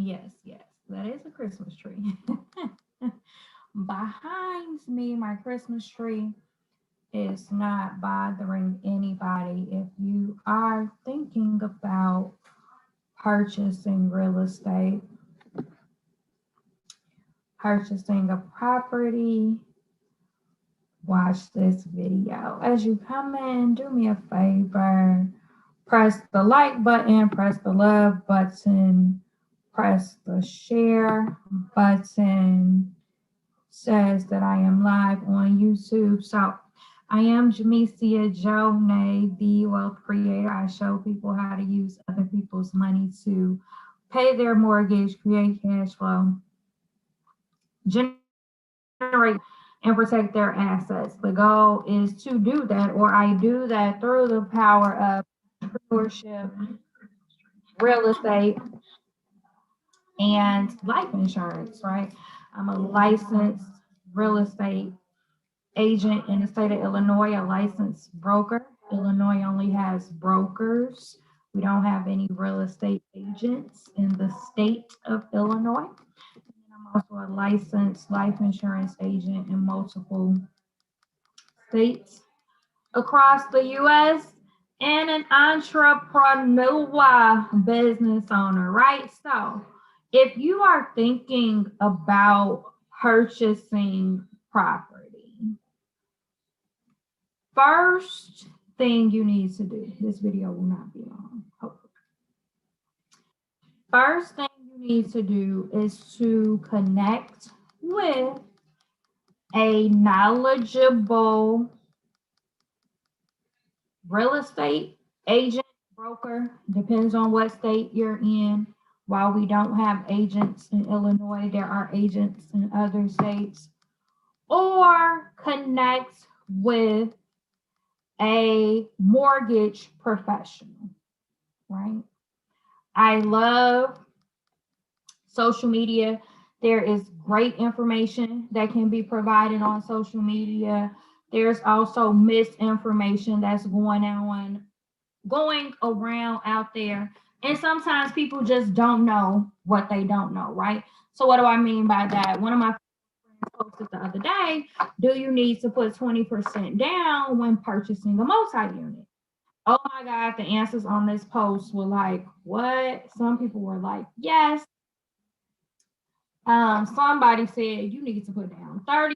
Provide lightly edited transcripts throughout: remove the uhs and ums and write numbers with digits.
Yes, that is a Christmas tree. Behind me, my Christmas tree is not bothering anybody. If you are thinking about purchasing real estate, purchasing a property, watch this video. As you come in, do me a favor, press the like button, press the love button, press the share button. Says that I am live on YouTube. So I am Jamesia Jonay, the wealth creator. I show people how to use other people's money to pay their mortgage, create cash flow, generate and protect their assets. The goal is to do that, or I do that through the power of entrepreneurship, real estate, and life insurance, right? I'm a licensed real estate agent in the state of Illinois, a licensed broker. Illinois only has brokers. We don't have any real estate agents in the state of Illinois. And I'm also a licensed life insurance agent in multiple states across the US and an entrepreneur business owner, right? So, if you are thinking about purchasing property, first thing you need to do, this video will not be long, hopefully. First thing you need to do is to connect with a knowledgeable real estate agent, broker, depends on what state you're in. While we don't have agents in Illinois, there are agents in other states. Or connect with a mortgage professional, right? I love social media. There is great information that can be provided on social media. There's also misinformation that's going around out there. And sometimes people just don't know what they don't know, right? So, what do I mean by that? One of my friends posted the other day, do you need to put 20% down when purchasing a multi unit? Oh my God, the answers on this post were like, what? Some people were like, yes. Somebody said you need to put down 30%.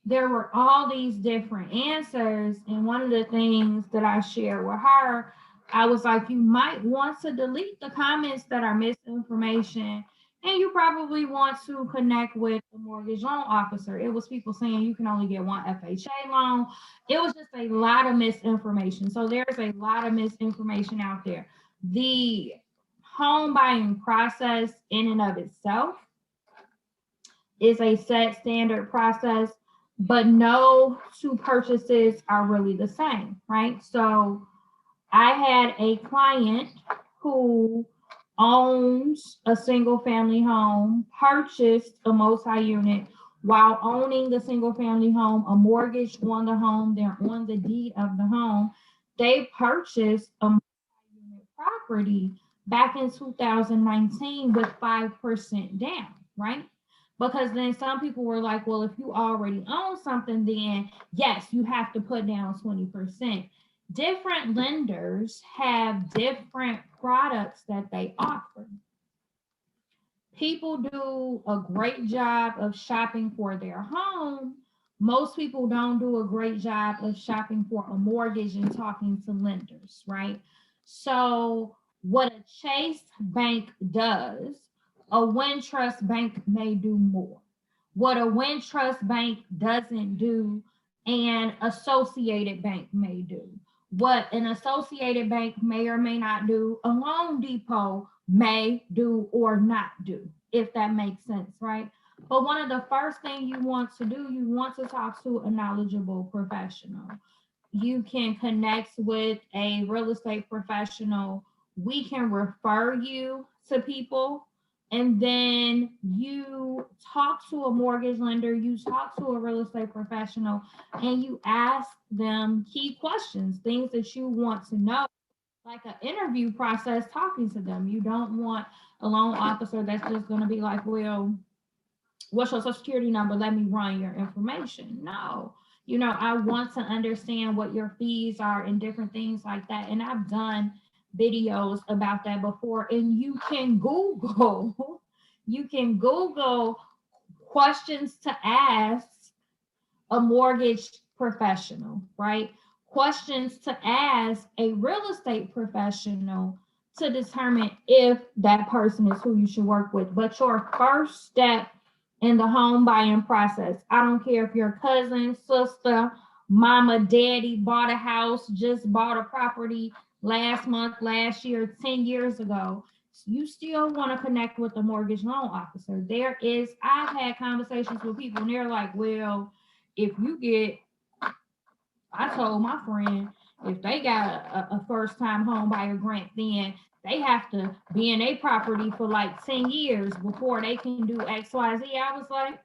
There were all these different answers. And one of the things that I shared with her, I was like, you might want to delete the comments that are misinformation. And you probably want to connect with the mortgage loan officer. It was people saying you can only get one FHA loan. It was just a lot of misinformation. So there's a lot of misinformation out there. The home buying process in and of itself is a set standard process, but no two purchases are really the same, right? So I had a client who owns a single family home, purchased a multi unit while owning the single family home, a mortgage on the home, they're on the deed of the home. They purchased a multi-unit property back in 2019 with 5% down, right? Because then some people were like, well, if you already own something, then yes, you have to put down 20%. Different lenders have different products that they offer. People do a great job of shopping for their home. Most people don't do a great job of shopping for a mortgage and talking to lenders, right? So, what a Chase Bank does, a Wintrust Bank may do more. What a Wintrust Bank doesn't do, an Associated Bank may do. What an Associated Bank may or may not do, a Loan Depot may do or not do, if that makes sense, right? But one of the first things you want to do, you want to talk to a knowledgeable professional. You can connect with a real estate professional. We can refer you to people. And then you talk to a mortgage lender, you talk to a real estate professional, and you ask them key questions, things that you want to know, like an interview process talking to them. You don't want a loan officer that's just going to be like, well, what's your social security number? Let me run your information. No, I want to understand what your fees are and different things like that. And I've done videos about that before. And you can Google, you can Google questions to ask a mortgage professional, right? Questions to ask a real estate professional to determine if that person is who you should work with. But your first step in the home buying process, I don't care if your cousin, sister, mama, daddy bought a house, just bought a property last month, last year, 10 years ago, you still want to connect with the mortgage loan officer. I've had conversations with people and they're like, well, if you get, I told my friend, if they got a first time home buyer grant, then they have to be in a property for like 10 years before they can do XYZ. I was like,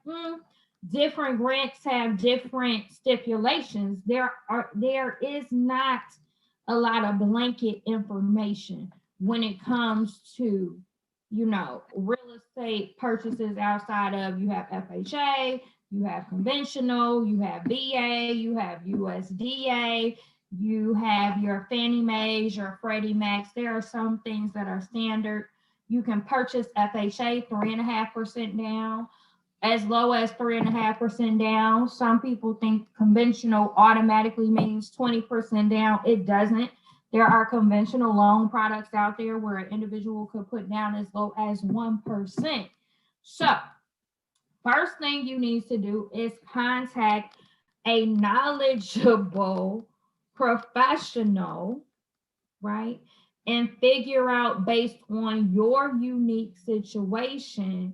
different grants have different stipulations. There is not a lot of blanket information when it comes to, real estate purchases outside of, you have FHA, you have conventional, you have VA, you have USDA, you have your Fannie Mae's, your Freddie Mac's. There are some things that are standard. You can purchase FHA 3.5% down, as low as 3.5% down. Some people think conventional automatically means 20% down. It doesn't. There are conventional loan products out there where an individual could put down as low as 1%. So, first thing you need to do is contact a knowledgeable professional, right? And figure out, based on your unique situation,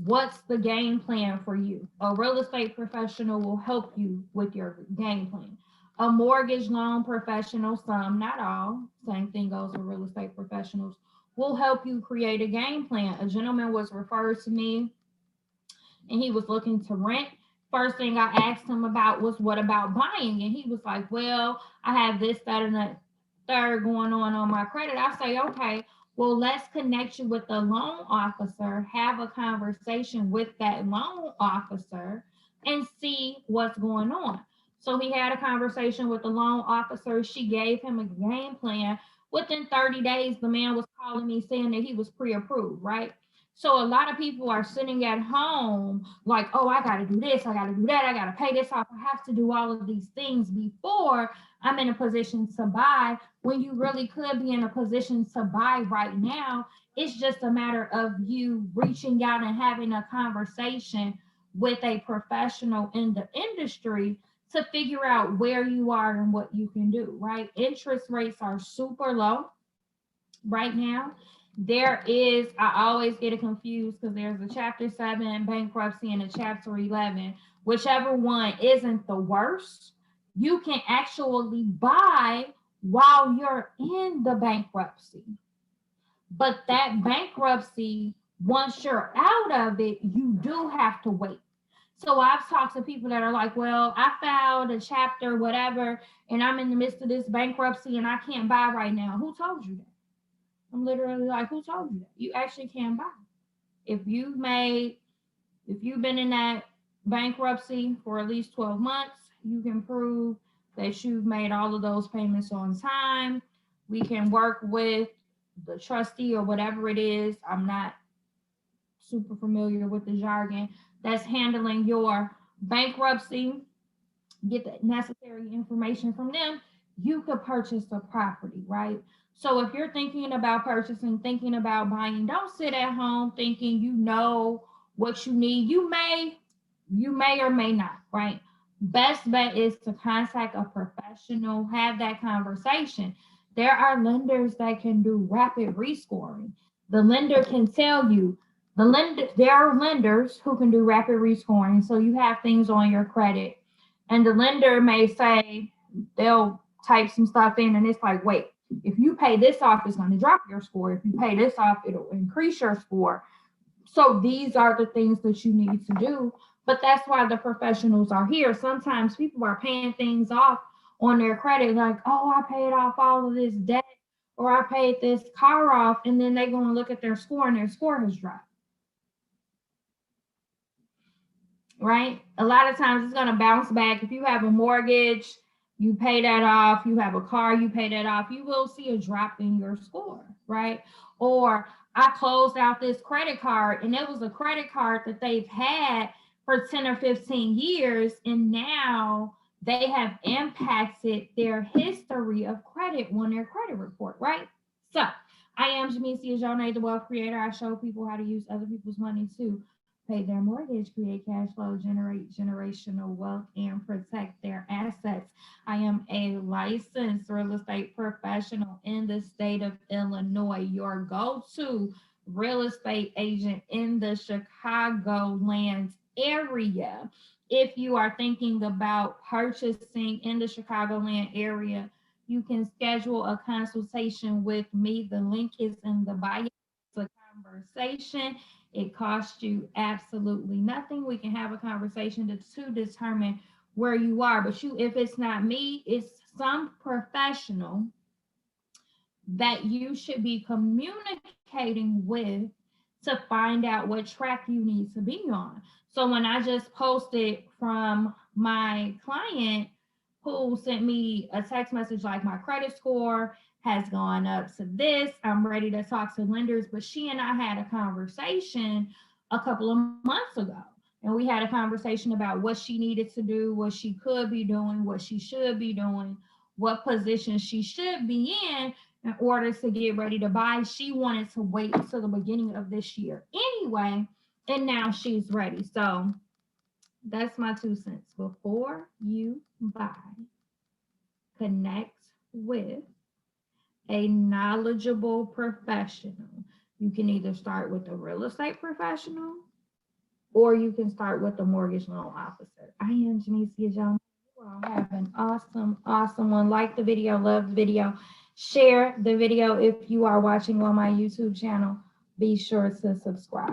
what's the game plan for you. A real estate professional will help you with your game plan. A mortgage loan professional, some, not all, same thing goes with real estate professionals, will help you create a game plan. A gentleman was referred to me and he was looking to rent. First thing I asked him about was, what about buying? And he was like, well, I have this, that, and the third going on my credit. I say, okay, well, let's connect you with the loan officer, have a conversation with that loan officer and see what's going on. So he had a conversation with the loan officer. She gave him a game plan. Within 30 days, the man was calling me saying that he was pre-approved, right? So a lot of people are sitting at home like, oh, I got to do this, I got to do that, I got to pay this off, I have to do all of these things before I'm in a position to buy, when you really could be in a position to buy right now. It's just a matter of you reaching out and having a conversation with a professional in the industry to figure out where you are and what you can do, right? Interest rates are super low right now. I always get it confused because there's a Chapter 7 bankruptcy and a Chapter 11. Whichever one isn't the worst, you can actually buy while you're in the bankruptcy. But that bankruptcy, once you're out of it, you do have to wait. So I've talked to people that are like, well, I filed a chapter, whatever, and I'm in the midst of this bankruptcy and I can't buy right now. Who told you that? I'm literally like, who told you that? You actually can buy. If you've been in that bankruptcy for at least 12 months, you can prove that you've made all of those payments on time. We can work with the trustee or whatever it is. I'm not super familiar with the jargon that's handling your bankruptcy. Get the necessary information from them. You could purchase a property, right? So if you're thinking about purchasing, thinking about buying, don't sit at home thinking you know what you need. You may or may not, right? Best bet is to contact a professional, have that conversation. There are lenders that can do rapid rescoring. The lender can tell you, there are lenders who can do rapid rescoring. So you have things on your credit and the lender may say, they'll type some stuff in and it's like, wait, if you pay this off, it's going to drop your score. If you pay this off, it'll increase your score. So these are the things that you need to do. But that's why the professionals are here. Sometimes people are paying things off on their credit, like, oh, I paid off all of this debt or I paid this car off, and then they're going to look at their score and their score has dropped. Right? A lot of times it's going to bounce back. If you have a mortgage, you pay that off. You have a car, you pay that off. You will see a drop in your score, right? Or I closed out this credit card, and it was a credit card that they've had for 10 or 15 years, and now they have impacted their history of credit on their credit report, right? So I am Jamesia Jonay, the wealth creator. I show people how to use other people's money to pay their mortgage, create cash flow, generate generational wealth, and protect their assets. I am a licensed real estate professional in the state of Illinois, your go-to real estate agent in the Chicagoland area. If you are thinking about purchasing in the Chicagoland area, you can schedule a consultation with me. The link is in the bio. It's a conversation. It costs you absolutely nothing. We can have a conversation to determine where you are. But if it's not me, it's some professional that you should be communicating with to find out what track you need to be on. So when I just posted from my client who sent me a text message like, my credit score has gone up to this, I'm ready to talk to lenders, but she and I had a conversation a couple of months ago. And we had a conversation about what she needed to do, what she could be doing, what she should be doing, what position she should be in order to get ready to buy. She wanted to wait until the beginning of this year anyway, and now she's ready. So that's my 2 cents. Before you buy, connect with a knowledgeable professional. You can either start with a real estate professional or you can start with a mortgage loan officer. I am Jamesia Jones. You all have an awesome, awesome one. Like the video, love the video, share the video. If you are watching on my YouTube channel, be sure to subscribe.